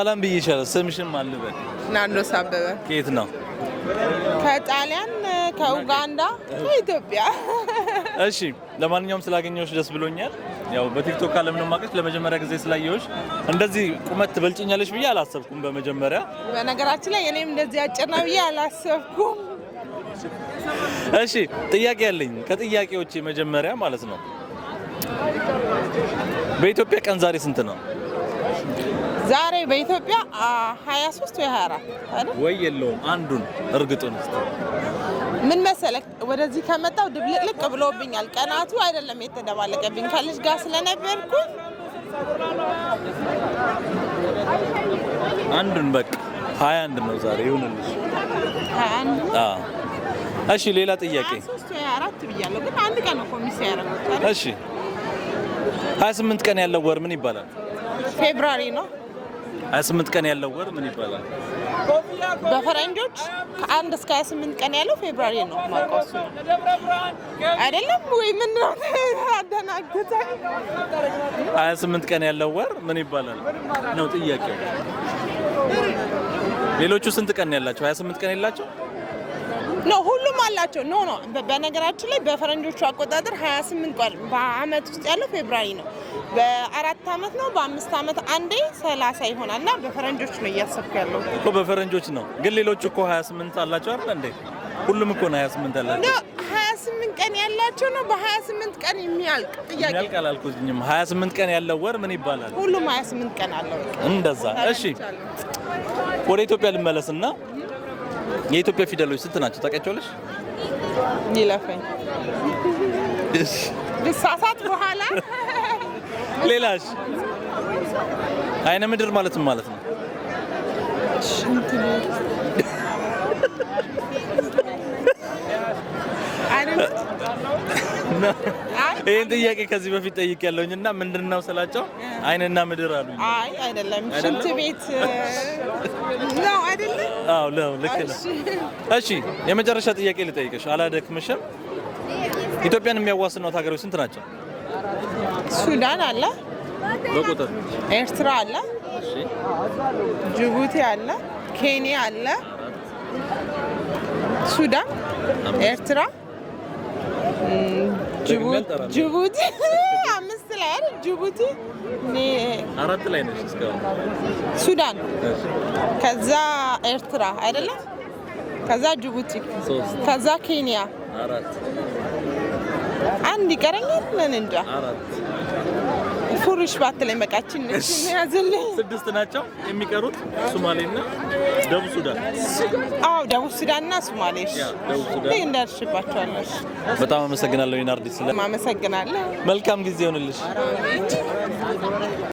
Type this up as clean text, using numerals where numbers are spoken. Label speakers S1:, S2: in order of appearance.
S1: ሰላም ብዬሻለሁ። ስምሽን ማን ልበል?
S2: ናንዶስ አበበ።
S1: ከየት ነው?
S2: ከጣሊያን፣ ከኡጋንዳ፣ ከኢትዮጵያ።
S1: እሺ፣ ለማንኛውም ስላገኘሁሽ ደስ ብሎኛል። ያው በቲክቶክ ዓለም ነው ማቀሽ ለመጀመሪያ ጊዜ ስላየሁሽ እንደዚህ ቁመት ትበልጭኛለሽ ብዬ አላሰብኩም በመጀመሪያ።
S2: በነገራችን ላይ እኔም እንደዚህ አጭር ነው ብዬ አላሰብኩም።
S1: እሺ፣ ጥያቄ ያለኝ ከጥያቄዎቼ መጀመሪያ ማለት ነው በኢትዮጵያ ቀን ዛሬ ስንት ነው?
S2: ዛሬ በኢትዮጵያ 23 ወይ 24 አይደል?
S1: ወይ የለውም አንዱን እርግጡን እስቲ።
S2: ምን መሰለህ ወደዚህ ከመጣው ድብልቅልቅ ብሎብኛል። ቀናቱ አይደለም የተደባለቀብኝ ከልጅ ጋር ስለነበርኩ
S1: አንዱን በቃ 21 ነው ዛሬ ይሁንልሽ።
S2: 21
S1: እሺ ሌላ ጥያቄ
S2: 23 ወይ 24 ብያለሁ ግን አንድ ቀን ነው ኮሚስ ያደረኩት።
S1: እሺ 28 ቀን ያለው ወር ምን ይባላል?
S2: ፌብሩዋሪ ነው።
S1: 28 ቀን ያለው ወር ምን ይባላል?
S2: በፈረንጆች ከ1 እስከ 28 ቀን ያለው ፌብሩዋሪ ነው ማቆስ አይደለም ወይ? ምን ነው አደናግጠኝ።
S1: 28 ቀን ያለው ወር ምን ይባላል ነው ጥያቄው። ሌሎቹ ስንት ቀን ያላቸው? 28 ቀን ያላቸው
S2: ኖ ሁሉም አላቸው። ኖ በነገራችን ላይ በፈረንጆቹ አቆጣጠር 28 ቀን በአመት ውስጥ ያለው ፌብሩዋሪ ነው። በ4 አመት ነው በ5 አመት አንዴ 30 ይሆናልና በፈረንጆች ነው እያሰብኩ ያለው
S1: እኮ በፈረንጆች ነው። ግን ሌሎቹ እኮ 28 አላቸው አይደል እንዴ? ሁሉም እኮ ነው 28 አላቸው።
S2: ነው 28 ቀን ያላቸው ነው። በ28 ቀን የሚያልቅ ጥያቄ
S1: የሚያልቅ አላልኩኝም። 28 ቀን ያለው ወር ምን ይባላል?
S2: ሁሉም 28 ቀን አለው
S1: እንደዛ። እሺ ወደ ኢትዮጵያ ልመለስና የኢትዮጵያ ፊደሎች ስንት ናቸው ታውቂያቸዋለሽ?
S2: ይለፈኝ ልሳሳት በኋላ
S1: ሌላሽ አይነ ምድር ማለት ምን ማለት ነው? ይሄን ጥያቄ ከዚህ በፊት ጠይቄያለሁኝ እና ምንድነው ስላቸው አይንና ምድር አሉኝ።
S2: አይ አይደለም ሽንት ቤት ነው አይደለም?
S1: አዎ ልክ ነው። እሺ የመጨረሻ ጥያቄ ልጠይቅሽ አላደክምሽም። ኢትዮጵያን የሚያዋስኗት ሀገሮች ስንት ናቸው?
S2: ሱዳን አለ
S1: በቁጥር፣
S2: ኤርትራ አለ፣ ጅቡቲ አለ፣ ኬንያ አለ፣ ሱዳን፣ ኤርትራ፣ ጅቡቲ 5 ላይ አይደል? ጅቡቲ
S1: 4 ላይ ነሽ እስካሁን።
S2: ሱዳን፣ ከዛ ኤርትራ አይደለም፣ ከዛ ጅቡቲ፣ ከዛ ኬንያ
S1: 4
S2: አንድ ይቀረኛል። ምን እንጃ
S1: 4
S2: ፉርሽ ባትለኝ በቃችን ነች ያዘልኝ።
S1: 6 ናቸው የሚቀሩት። ሶማሌና ደቡብ ሱዳን።
S2: አዎ ደቡብ ሱዳንና ሶማሌ።
S1: ደቡብ ሱዳን
S2: እንዳልሽባቸዋለሽ።
S1: በጣም አመሰግናለሁ ናርዲ።
S2: አመሰግናለሁ።
S1: መልካም ጊዜ ይሁንልሽ።